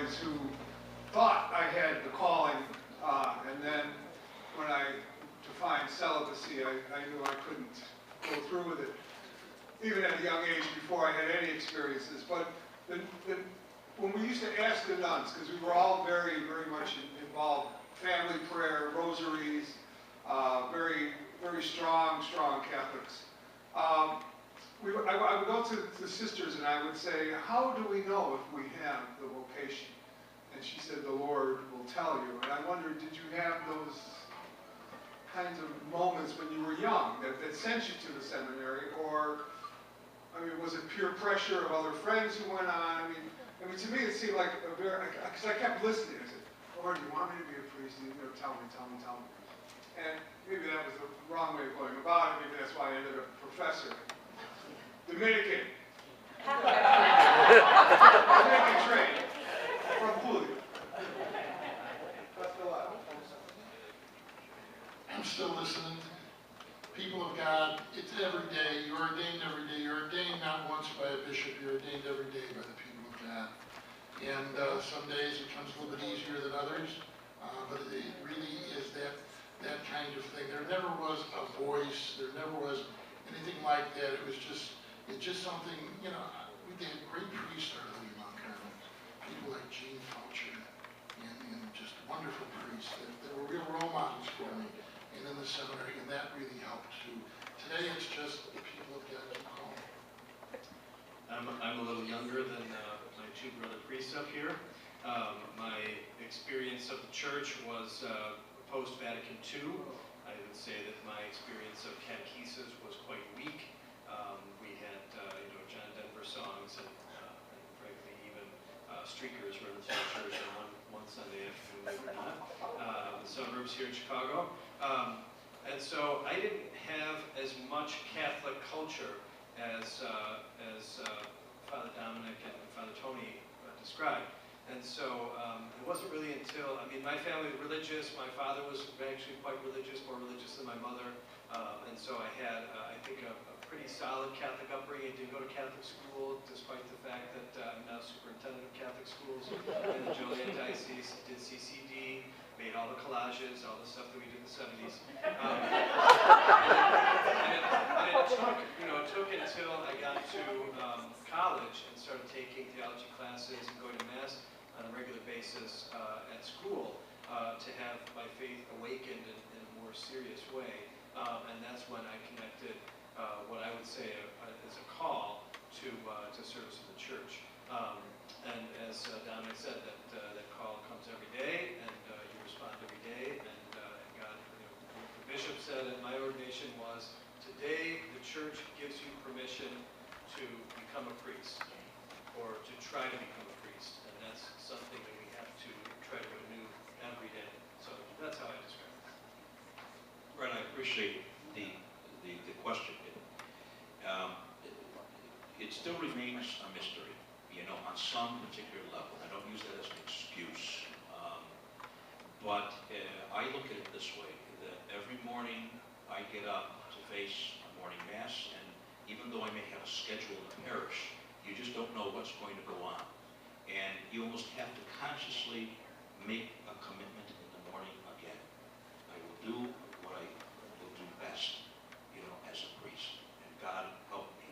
boys who thought I had the calling, and then when I defined celibacy, I knew I couldn't go through with it, even at a young age before I had any experiences. But when we used to ask the nuns, because we were all very, very much involved, family prayer, rosaries, very, very strong Catholics. I would go to the sisters and I would say, how do we know if we have the vocation? And she said, the Lord will tell you. And I wondered, did you have those kinds of moments when you were young that sent you to the seminary? Or, I mean, was it pure pressure of other friends who went on? I mean, to me it seemed like a very, because I kept listening. I said, Lord, do you want me to be a priest? And tell me. And maybe that was the wrong way of going about it. Maybe that's why I ended up a professor. Dominican. Dominican train from Puglia. That's the last. I'm still listening. People of God, it's every day. You're ordained every day. You're ordained not once by a bishop. You're ordained every day by the people of God. And some days it comes a little bit easier than others, but it really is that kind of thing. There never was a voice. There never was anything like that. It's just something, you know, we had great priests early in Mount Carmel. People like Gene Foucher and just wonderful priests that were real role models for me and in the seminary, and that really helped too. Today it's just the people of God you call. I'm a little younger than my two brother priests up here. My experience of the church was post-Vatican II. I would say that my experience of catechesis was quite weak. We had John Denver songs and frankly even streakers were in the church on one Sunday afternoon, they were not. The suburbs here in Chicago. And so I didn't have as much Catholic culture as Father Dominic and Father Tony described. And so it wasn't really until, I mean, my family was religious. My father was actually quite religious, more religious than my mother. And so I had, I think, a pretty solid Catholic upbringing. I didn't go to Catholic school, despite the fact that I'm now superintendent of Catholic schools in the Joliet Diocese. Did CCD, made all the collages, all the stuff that we did in the 70s. And it took until I got to college and started taking theology classes and going to Mass on a regular basis at school to have my faith awakened in a more serious way. And that's when I connected what I would say is a call to service in the church. And as Dominic said, that call comes every day, and you respond every day. And God, what the bishop said at my ordination was, today the church gives you permission to become a priest, or to try to become a priest. And that's something that we have to try to renew every day. So that's how I describe it. Right, I appreciate the question. It still remains a mystery, on some particular level. I don't use that as an excuse. But I look at it this way, that every morning I get up to face a morning Mass, and even though I may have a schedule in the parish, you just don't know what's going to go on. And you almost have to consciously make a commitment in the morning again. I will do what I will do best, as a priest. And God help me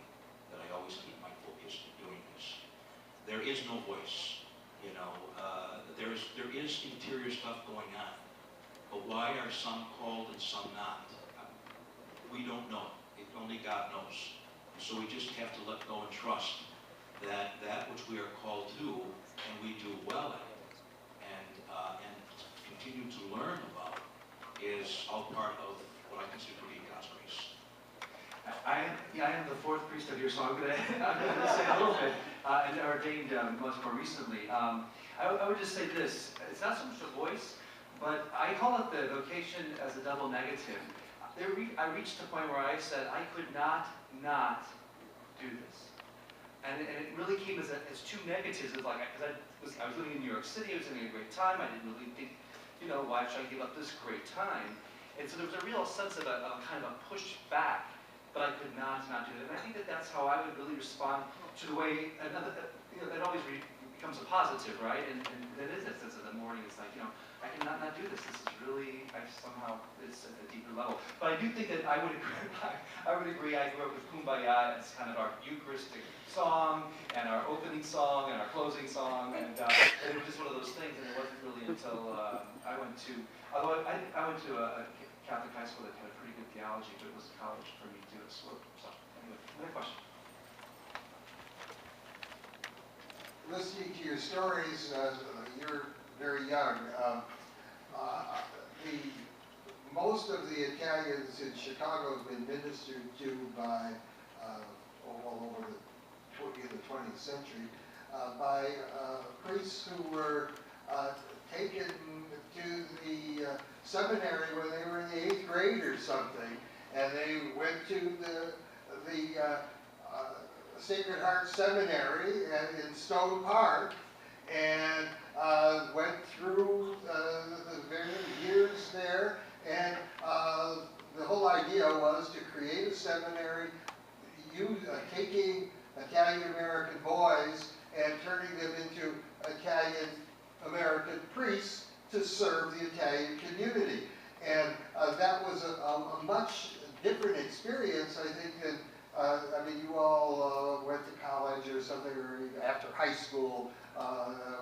that I always keep my focus in doing this. There is no voice, there is interior stuff going on. But why are some called and some not? We don't know. Only God knows. So we just have to let go and trust that which we are called to, and we do well at it, and continue to learn about, is all part of what I consider to be God's grace. I am the fourth priest of here, so I'm going to say a little bit, and ordained much more recently. I would just say this: it's not so much a voice, but I call it the vocation as a double negative. I reached a point where I said I could not do this. And it really came as two negatives. It's like, because I was living in New York City, I was having a great time. I didn't really think, why should I give up this great time? And so there was a real sense of a kind of a push back, but I could not do it. And I think that's how I would really respond to the way, it always becomes a positive, right? And that is that sense of the morning. It's like, I cannot not do this. This is really, it's at a deeper level. But I do think that I would agree. I grew up with Kumbaya as kind of our Eucharistic song, and our opening song, and our closing song, and it was just one of those things. And it wasn't really until I went to a Catholic high school that had a pretty good theology, but it was college for me too. So anyway, another question. Listening to your stories, you're very young. Most of the Italians in Chicago have been ministered to by all over in the 20th century by priests who were taken to the seminary when they were in the 8th grade or something, and they went to the Sacred Heart Seminary in Stone Park, and went through the various years there, and the whole idea was to create a seminary, taking Italian-American boys and turning them into Italian-American priests to serve the Italian community. And that was a much different experience, I think, than I mean, you all went to college or something, or after high school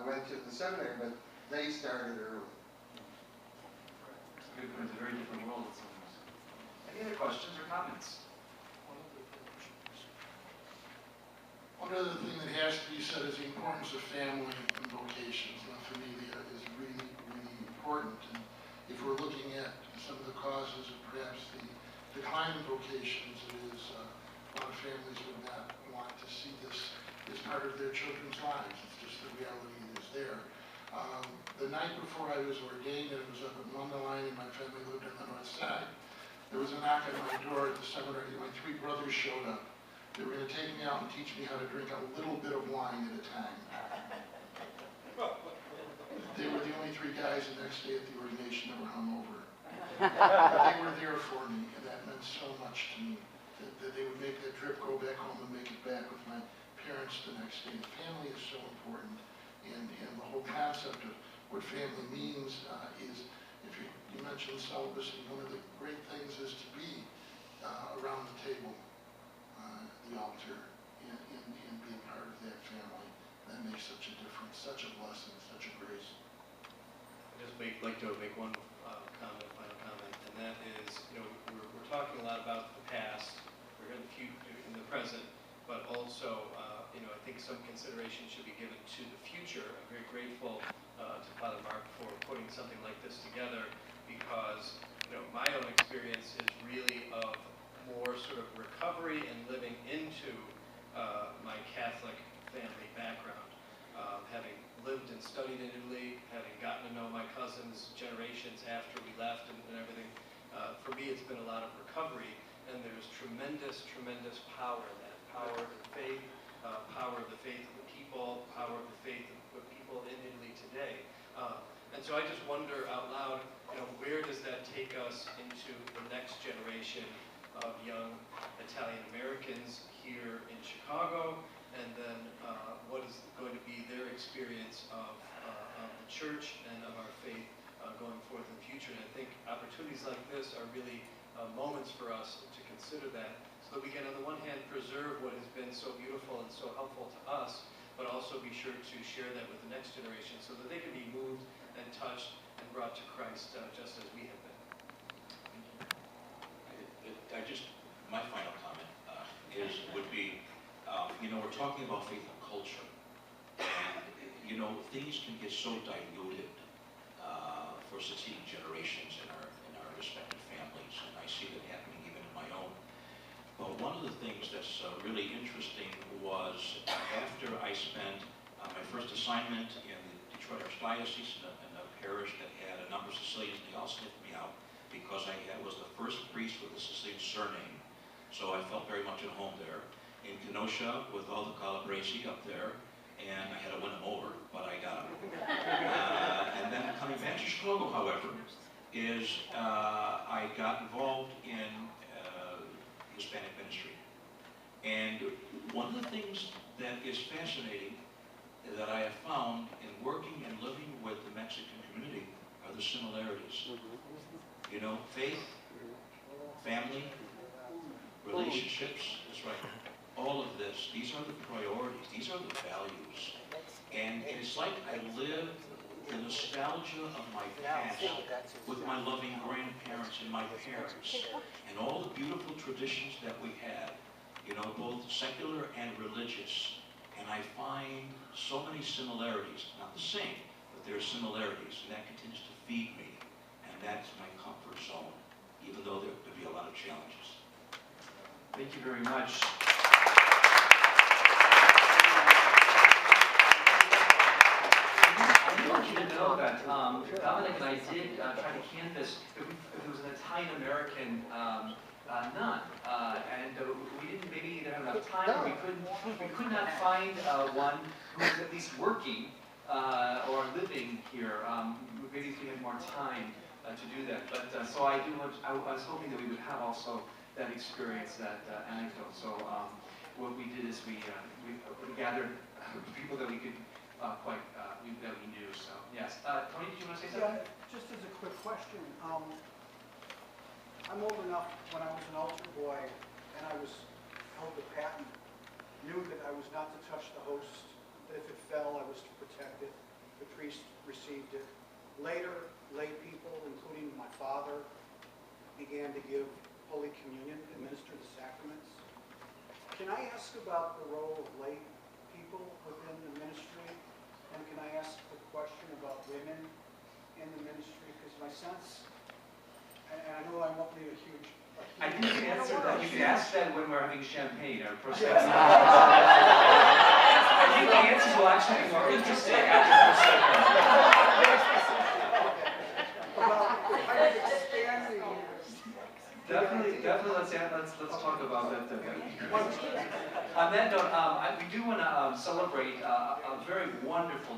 went to the seminary, but they started early. It's a very different world in some ways. Any other questions or comments? One other thing that has to be said is the importance of family and vocations. La Familia is really, really important. And if we're looking at some of the causes of perhaps the decline in vocations, it is a lot of families would not want to see this as part of their children's lives. It's just the reality that is there. The night before I was ordained, and it was up at Mundelein, and my family lived on the north side, there was a knock on my door at the seminary. My 3 brothers showed up. They were going to take me out and teach me how to drink a little bit of wine at a time. They were the only 3 guys the next day at the ordination that were hungover. But they were there for me, and that meant so much to me. That they would make that trip, go back home, and make it back with my parents the next day. The family is so important, and the whole concept of what family means is, if you mentioned celibacy, one of the great things is to be around the table, the altar, and be a part of that family. That makes such a difference, such a blessing, such a grace. I just like to make one final comment, and that is, we're talking a lot about the past, we're in the future, in the present, but also, I think some consideration should be given to the future. I'm very grateful to Father Mark for putting something like this together, because my own experience is really of more sort of recovery and living into my Catholic family background. Having lived and studied in Italy, having gotten to know my cousins generations after we left and everything, for me it's been a lot of recovery, and there's tremendous, tremendous power in that. Power of faith, power of the faith of the people, power of the faith of the people in Italy today. And so I just wonder out loud, where does that take us into the next generation of young Italian Americans here in Chicago, and then what is going to be their experience of the church and of our faith going forth in the future. And I think opportunities like this are really moments for us to consider that, so that we can, on the one hand, preserve what has been so beautiful and so helpful to us, but also be sure to share that with the next generation, so that they can be moved and touched and brought to Christ just as we have been. My final comment would be, we're talking about faith and culture, and things can get so diluted for succeeding generations in our respective families, and I see that happening even in my own. But one of the things that's really interesting was after I spent my first assignment in the Detroit Archdiocese in a parish that had a number of Sicilians, they all sniffed me out because I was the first priest with a Sicilian surname, so I felt very much at home there. In Kenosha, with all the Calabresi up there, and I had to win them over, but I got them. And then coming back to Chicago, however, I got involved in Hispanic ministry. And one of the things that is fascinating that I have found in working and living with the Mexican community are the similarities. You know, faith, family, relationships, that's right. All of this, these are the priorities, these are the values. And it's like I live the nostalgia of my past with my loving grandparents and my parents and all the beautiful traditions that we have, you know, both secular and religious. And I find so many similarities, not the same, but there are similarities, and that continues to feed me. And that's my comfort zone, even though there could be a lot of challenges. Thank you very much. I want you to know that Dominic and I did try to canvass if there was an Italian-American nun, and we didn't maybe either have enough time, or we could not find one who was at least working or living here. Maybe if we had more time to do that. But so I was hoping that we would have also that experience, that anecdote. So what we did is we gathered people that we could that we knew. So yes, Tony, did you want to say something? Yeah, just as a quick question. I'm old enough when I was an altar boy and I was held a patent, knew that I was not to touch the host, that if it fell, I was to protect it. The priest received it. Later, lay people, including my father, began to give Holy Communion, administer the sacraments. Can I ask about the role of lay people within the ministry? And can I ask a question about women in the ministry? Because my sense, and I know I won't be a huge... I think you can answer that. You can ask that when we're having champagne or prosecco. I think the answers will actually be more interesting after prosecco. Definitely, let's talk about that. On that note, we do want to celebrate a very wonderful